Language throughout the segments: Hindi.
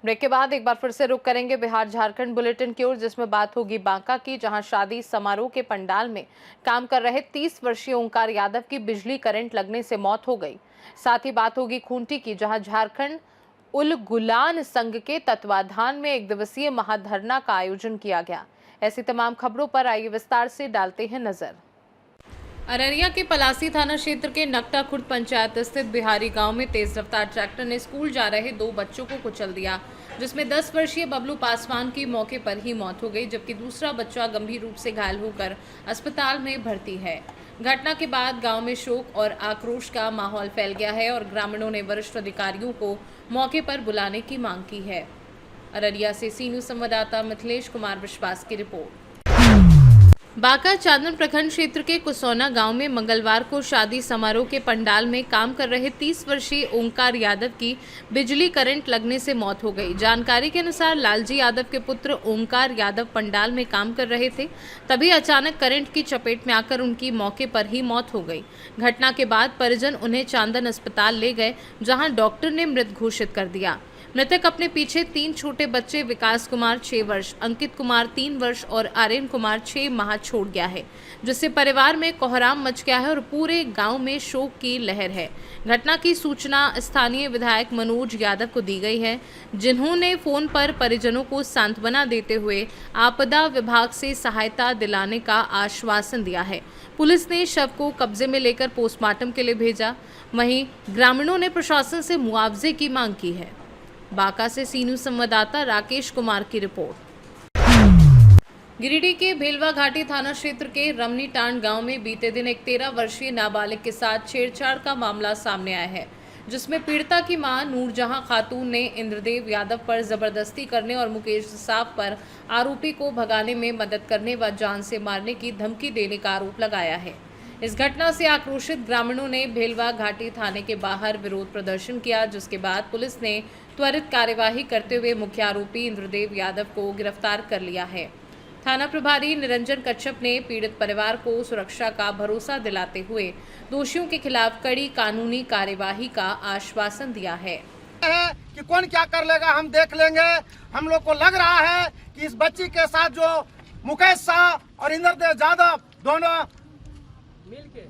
ब्रेक के बाद एक बार फिर से रुक करेंगे बिहार झारखंड बुलेटिन की ओर, जिसमें बात होगी बांका की, जहां शादी समारोह के पंडाल में काम कर रहे 30 वर्षीय ओंकार यादव की बिजली करंट लगने से मौत हो गई। साथ ही बात होगी खूंटी की, जहां झारखंड उल गुलान संघ के तत्वाधान में एक दिवसीय महाधरना का आयोजन किया गया। ऐसी तमाम खबरों पर आइए विस्तार से डालते हैं नजर। अररिया के पलासी थाना क्षेत्र के नकटा खुर्द पंचायत स्थित बिहारी गांव में तेज रफ्तार ट्रैक्टर ने स्कूल जा रहे 2 बच्चों को कुचल दिया, जिसमें 10 वर्षीय बबलू पासवान की मौके पर ही मौत हो गई, जबकि दूसरा बच्चा गंभीर रूप से घायल होकर अस्पताल में भर्ती है। घटना के बाद गांव में शोक और आक्रोश का माहौल फैल गया है और ग्रामीणों ने वरिष्ठ अधिकारियों को मौके पर बुलाने की मांग की है। अररिया से सी न्यूज संवाददाता मिथिलेश कुमार विश्वास की रिपोर्ट। बांका चांदन प्रखंड क्षेत्र के कुसौना गांव में मंगलवार को शादी समारोह के पंडाल में काम कर रहे 30 वर्षीय ओंकार यादव की बिजली करंट लगने से मौत हो गई। जानकारी के अनुसार लालजी यादव के पुत्र ओंकार यादव पंडाल में काम कर रहे थे, तभी अचानक करंट की चपेट में आकर उनकी मौके पर ही मौत हो गई। घटना के बाद परिजन उन्हें चांदन अस्पताल ले गए, जहाँ डॉक्टर ने मृत घोषित कर दिया। मृतक अपने पीछे 3 छोटे बच्चे विकास कुमार 6 वर्ष, अंकित कुमार 3 वर्ष और आर्यन कुमार 6 माह छोड़ गया है, जिससे परिवार में कोहराम मच गया है और पूरे गांव में शोक की लहर है। घटना की सूचना स्थानीय विधायक मनोज यादव को दी गई है, जिन्होंने फोन पर परिजनों को सांत्वना देते हुए आपदा विभाग से सहायता दिलाने का आश्वासन दिया है। पुलिस ने शव को कब्जे में लेकर पोस्टमार्टम के लिए भेजा। वहीं ग्रामीणों ने प्रशासन से मुआवजे की मांग की है। बांका से सी न्यूज संवाददाता राकेश कुमार की रिपोर्ट। गिरिडीह के भेलवा घाटी थाना क्षेत्र के रमनी टांड गांव में बीते दिन एक 13 वर्षीय नाबालिग के साथ छेड़छाड़ का मामला सामने आया है, जिसमें पीड़िता की मां नूरजहां खातून ने इंद्रदेव यादव पर जबरदस्ती करने और मुकेश साहब पर आरोपी को भगाने में मदद करने व जान से मारने की धमकी देने का आरोप लगाया है। इस घटना से आक्रोशित ग्रामीणों ने भेलवा घाटी थाने के बाहर विरोध प्रदर्शन किया, जिसके बाद पुलिस ने त्वरित कार्यवाही करते हुए मुख्य आरोपी इंद्रदेव यादव को गिरफ्तार कर लिया है। थाना प्रभारी निरंजन कच्छप ने पीड़ित परिवार को सुरक्षा का भरोसा दिलाते हुए दोषियों के खिलाफ कड़ी कानूनी कार्यवाही का आश्वासन दिया है कि कौन क्या कर लेगा हम देख लेंगे। हम लोग को लग रहा है कि इस बच्ची के साथ जो मुकेश शाह और इंद्रदेव यादव दोनों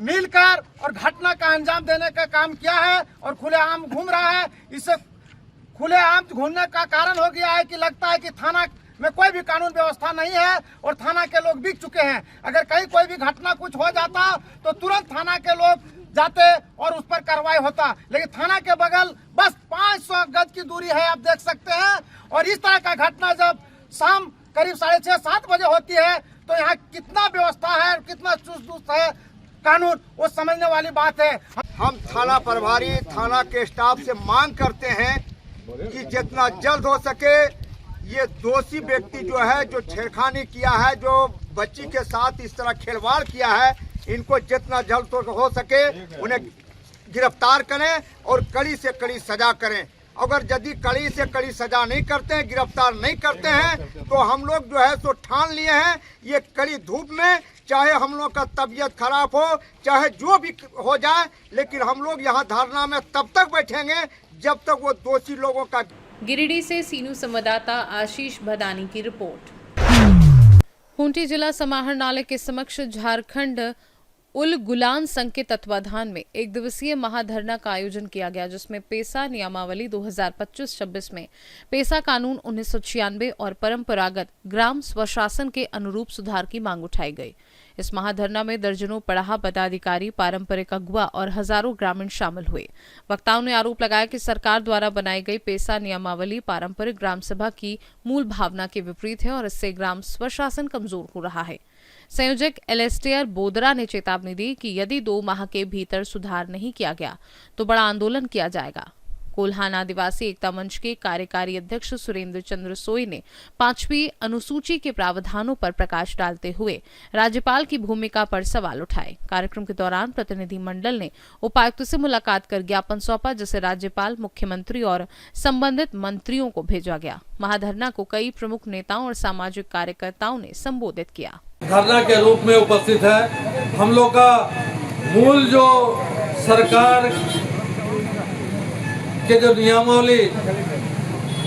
मिलकर और घटना का अंजाम देने का काम किया है और खुलेआम घूम रहा है। इससे खुलेआम घूमने का कारण हो गया है कि लगता है कि थाना में कोई भी कानून व्यवस्था नहीं है और थाना के लोग बिक चुके हैं। अगर कहीं कोई भी घटना कुछ हो जाता तो तुरंत थाना के लोग जाते और उस पर कार्रवाई होता, लेकिन थाना के बगल बस 500 गज की दूरी है, आप देख सकते हैं। और इस तरह का घटना जब शाम करीब 6:30-7 बजे होती है तो यहाँ कितना व्यवस्था है, कितना चुस्त है कानून, वो समझने वाली बात है। हम थाना प्रभारी थाना के स्टाफ से मांग करते हैं कि जितना जल्द हो सके ये दोषी व्यक्ति जो है, जो छेड़खानी किया है, जो बच्ची के साथ इस तरह खिलवाड़ किया है, इनको जितना जल्द हो सके उन्हें गिरफ्तार करें और कड़ी से कड़ी सजा करें। अगर यदि कड़ी से कड़ी सजा नहीं करते हैं, गिरफ्तार नहीं करते हैं, तो हम लोग जो है सो ठान लिए हैं ये कड़ी धूप में, चाहे हम लोग का तबीयत खराब हो, चाहे जो भी हो जाए, लेकिन हम लोग यहाँ धरना में तब तक बैठेंगे जब तक वो दोषी लोगों का। गिरिडीह से सी न्यूज संवाददाता आशीष भदानी की रिपोर्ट। खूंटी जिला समाहरणालय के समक्ष झारखंड उल गुलान संघ के तत्वाधान में एक दिवसीय महाधरना का आयोजन किया गया, जिसमें पेसा नियमावली 2025-26 में पेसा कानून 1996 और परंपरागत ग्राम स्वशासन के अनुरूप सुधार की मांग उठाई गई। इस महाधरना में दर्जनों पड़ाहा पदाधिकारी, पारंपरिक अगुवा और हजारों ग्रामीण शामिल हुए। वक्ताओं ने आरोप लगाया कि सरकार द्वारा बनाई गई पेसा नियमावली पारंपरिक ग्राम सभा की मूल भावना के विपरीत है और इससे ग्राम स्वशासन कमजोर हो रहा है। संयोजक एलेस्टेयर बोदरा ने चेतावनी दी कि यदि 2 माह के भीतर सुधार नहीं किया गया तो बड़ा आंदोलन किया जाएगा। कोल्हान आदिवासी एकता मंच के कार्यकारी अध्यक्ष सुरेंद्र चंद्र सोई ने 5वीं अनुसूची के प्रावधानों पर प्रकाश डालते हुए राज्यपाल की भूमिका पर सवाल उठाए। कार्यक्रम के दौरान प्रतिनिधि मंडल ने उपायुक्त से मुलाकात कर ज्ञापन सौंपा, जिसे राज्यपाल, मुख्यमंत्री और संबंधित मंत्रियों को भेजा गया। महाधरना को कई प्रमुख नेताओं और सामाजिक कार्यकर्ताओं ने संबोधित किया। धरना के रूप में उपस्थित है। हम लोग का मूल जो सरकार के जो नियमावली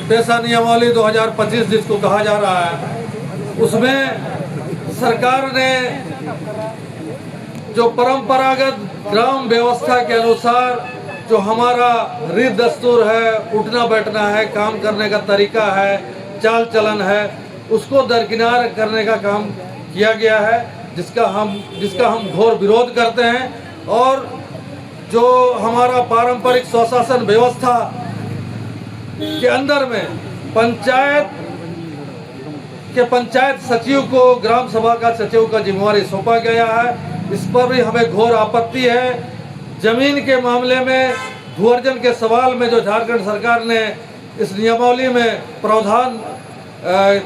पैसा नियमावली 2025 जिसको कहा जा रहा है, उसमें सरकार ने जो परंपरागत ग्राम व्यवस्था के अनुसार जो हमारा रीत दस्तूर है, उठना बैठना है, काम करने का तरीका है, चाल चलन है, उसको दरकिनार करने का काम किया गया है, जिसका हम घोर विरोध करते हैं। और जो हमारा पारंपरिक स्वशासन व्यवस्था के अंदर में पंचायत सचिव को ग्राम सभा का सचिव का जिम्मेवारी सौंपा गया है, इस पर भी हमें घोर आपत्ति है। जमीन के मामले में भूअर्जन के सवाल में जो झारखंड सरकार ने इस नियमावली में प्रावधान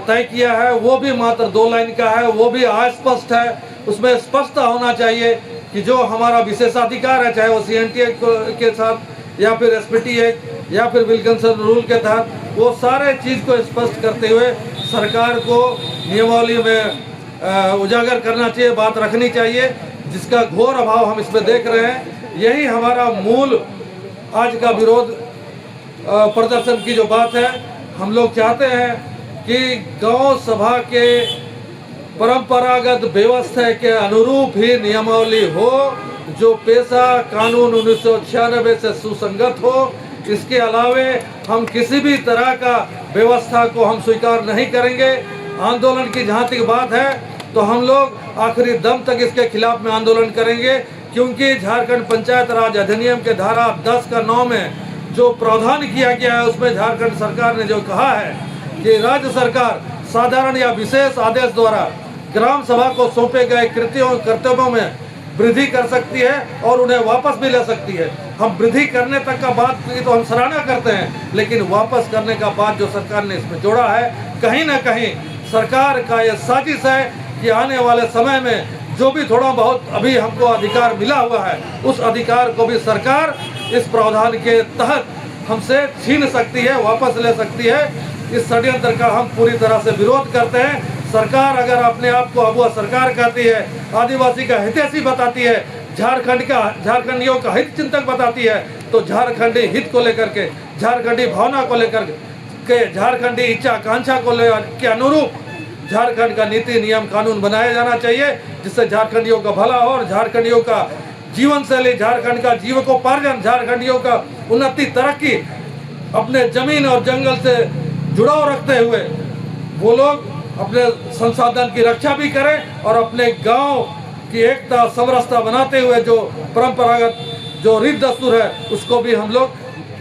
तय किया है, वो भी मात्र 2 लाइन का है, वो भी अस्पष्ट है। उसमें स्पष्टता होना चाहिए कि जो हमारा विशेषाधिकार है, चाहे वो CNT एक्ट के साथ या फिर SPT एक्ट या फिर विल्किंसन रूल के तहत, वो सारे चीज़ को स्पष्ट करते हुए सरकार को नियमावली में उजागर करना चाहिए, बात रखनी चाहिए, जिसका घोर अभाव हम इसमें देख रहे हैं। यही हमारा मूल आज का विरोध प्रदर्शन की जो बात है। हम लोग चाहते हैं कि गांव सभा के परंपरागत व्यवस्था के अनुरूप ही नियमावली हो, जो पेशा कानून 1996 से सुसंगत हो। इसके अलावे हम किसी भी तरह का व्यवस्था को हम स्वीकार नहीं करेंगे। आंदोलन की जहाँ तक बात है तो हम लोग आखिरी दम तक इसके खिलाफ में आंदोलन करेंगे, क्योंकि झारखंड पंचायत राज अधिनियम के धारा 10 का 9 में जो प्रावधान किया गया है, उसमें झारखंड सरकार ने जो कहा है कि राज्य सरकार साधारण या विशेष आदेश द्वारा ग्राम सभा को सौंपे गए कर्तव्यों में वृद्धि कर सकती है और उन्हें वापस भी ले सकती है। हम वृद्धि करने तक का बात की तो हम सराहना करते हैं, लेकिन वापस करने का बात जो सरकार ने इसमें जोड़ा है, कहीं ना कहीं सरकार का यह साजिश है कि आने वाले समय में जो भी थोड़ा बहुत अभी हमको अधिकार मिला हुआ है, उस अधिकार को भी सरकार इस प्रावधान के तहत हमसे छीन सकती है, वापस ले सकती है। इस षड्यंत्र का हम पूरी तरह से विरोध करते हैं। सरकार अगर अपने आप को अगुआ सरकार कहती है, आदिवासी का हितैषी बताती है, झारखंडियों का हित चिंतक बताती है, तो झारखंडी हित को लेकर के, झारखंडी भावना को लेकर के, झारखंडी इच्छा आकांक्षा को के अनुरूप झारखंड का नीति नियम कानून बनाया जाना चाहिए, जिससे झारखंडियों का भला हो और झारखंडियों का जीवन शैली, झारखंड का जीविकोपार्जन, झारखंडियों का उन्नति तरक्की, अपने जमीन और जंगल से जुड़ाव रखते हुए वो लोग अपने संसाधन की रक्षा भी करें और अपने गांव की एकता समरसता बनाते हुए जो परंपरागत जो रीत दस्तूर है, उसको भी हम लोग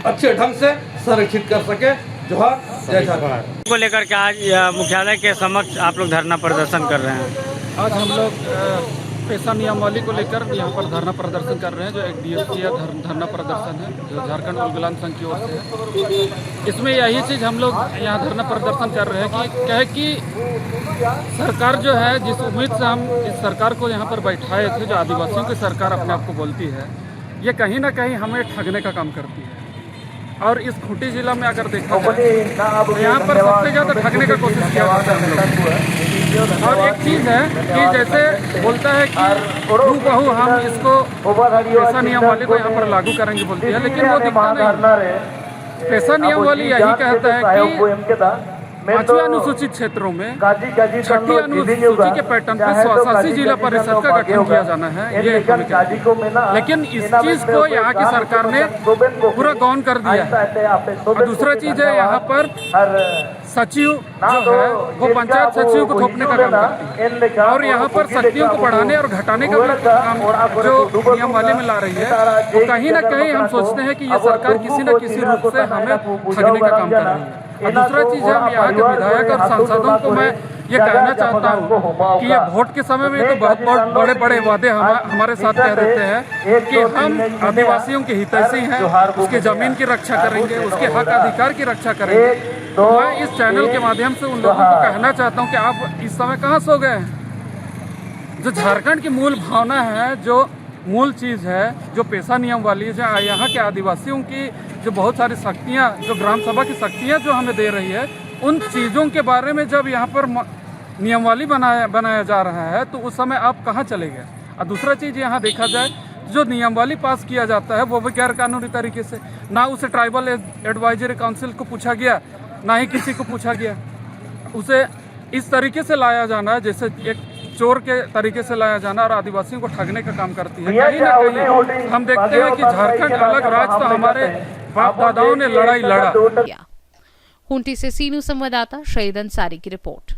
अच्छे ढंग से संरक्षित कर सके। जोहार, जय झारखंड। को लेकर के आज मुख्यालय के समक्ष आप लोग धरना प्रदर्शन कर रहे हैं। आज हम लोग पेशा नियमावली को लेकर यहाँ पर धरना प्रदर्शन कर रहे हैं, जो एक DSC धरना प्रदर्शन है, जो झारखंड उलगुलान संघ की ओर से है। इसमें यही चीज़ हम लोग यहाँ धरना प्रदर्शन कर रहे हैं कि सरकार जो है, जिस उम्मीद से हम इस सरकार को यहाँ पर बैठाए थे, जो आदिवासियों की सरकार अपने आप को बोलती है, ये कहीं ना कहीं हमें ठगने का काम करती है। और इस खूंटी जिला में अगर देखा जाए तो यहाँ पर सबसे ज़्यादा ठगने का कोशिश किया जाता है। और एक चीज़ है कि जैसे बोलता है कि बहू हम इसको पेशा नियमावली को यहाँ पर लागू करेंगे बोलती है, लेकिन वो दिखता नहीं। पेशा नियमावली यही कहता है कि 5वें अनुसूचित क्षेत्रों में 6ठी अनुसूची के पैटर्न पर स्वशासी जिला परिषद का गठन किया जाना है, ये लेकिन इस चीज को यहाँ की सरकार ने पूरा गौन कर दिया है। और दूसरा चीज है, यहाँ पर सचिव जो है वो पंचायत सचिव को थोपने का काम करती है, और यहाँ पर शक्तियों को बढ़ाने और घटाने का भी काम जो नियमावली में ला रही है, वो कहीं ना कहीं हम सोचते हैं कि ये सरकार किसी न किसी रूप से हमें ठगने का काम कर रही है। और दूसरा चीज़ है, हम यहाँ के विधायक और सांसदों को मैं ये कहना चाहता हूँ कि ये वोट के समय में तो बहुत बड़े बड़े वादे हमारे साथ कह देते हैं कि हम आदिवासियों के हितैषी हैं, उसकी ज़मीन की रक्षा करेंगे, उसके हक अधिकार की रक्षा करेंगे। तो मैं इस चैनल के माध्यम से उन लोगों को कहना चाहता हूँ कि आप इस समय कहाँ सो गए हैं। जो झारखंड की मूल भावना है, जो मूल चीज़ है, जो पेशा नियमावली है, यहाँ के आदिवासियों की जो बहुत सारी शक्तियाँ, जो ग्राम सभा की शक्तियाँ जो हमें दे रही है, उन चीज़ों के बारे में जब यहाँ पर नियमावली बनाया जा रहा है, तो उस समय आप कहाँ चले गए। और दूसरा चीज़ यहाँ देखा जाए, जो नियमावली पास किया जाता है वो भी गैर कानूनी तरीके से, ना उसे ट्राइबल एडवाइजरी काउंसिल को पूछा गया, ना ही किसी को पूछा गया। उसे इस तरीके से लाया जाना है जैसे एक चोर के तरीके से लाया जाना और आदिवासियों को ठगने का काम करती है। कहीं ना कहीं हम देखते हैं कि झारखंड अलग राज्य था, हमारे बाप दादाओं ने लड़ाई लड़ा। खूंटी से सी न्यूज़ संवाददाता शहीद अंसारी की रिपोर्ट।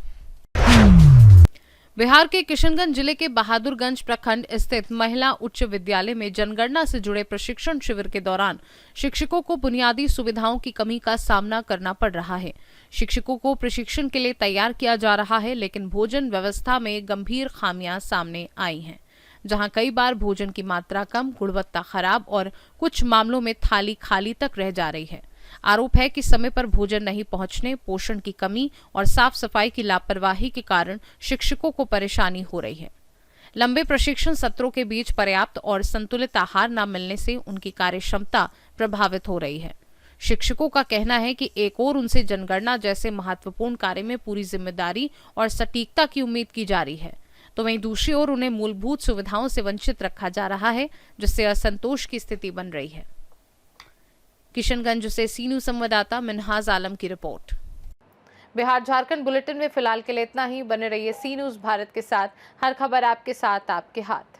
बिहार के किशनगंज जिले के बहादुरगंज प्रखंड स्थित महिला उच्च विद्यालय में जनगणना से जुड़े प्रशिक्षण शिविर के दौरान शिक्षकों को बुनियादी सुविधाओं की कमी का सामना करना पड़ रहा है। शिक्षकों को प्रशिक्षण के लिए तैयार किया जा रहा है, लेकिन भोजन व्यवस्था में गंभीर खामियां सामने आई हैं, जहां कई बार भोजन की मात्रा कम, गुणवत्ता खराब और कुछ मामलों में थाली खाली तक रह जा रही है। आरोप है कि समय पर भोजन नहीं पहुंचने, पोषण की कमी और साफ सफाई की लापरवाही के कारण शिक्षकों को परेशानी हो रही है। लंबे प्रशिक्षण सत्रों के बीच पर्याप्त और संतुलित आहार न मिलने से उनकी कार्यक्षमता प्रभावित हो रही है। शिक्षकों का कहना है कि एक ओर उनसे जनगणना जैसे महत्वपूर्ण कार्य में पूरी जिम्मेदारी और सटीकता की उम्मीद की जा रही है, तो वहीं दूसरी ओर उन्हें मूलभूत सुविधाओं से वंचित रखा जा रहा है, जिससे असंतोष की स्थिति बन रही है। किशनगंज से सी न्यूज़ संवाददाता मिनहाज आलम की रिपोर्ट। बिहार झारखंड बुलेटिन में फिलहाल के लिए इतना ही। बने रहिए सी न्यूज़ भारत के साथ। हर खबर आपके साथ, आपके हाथ।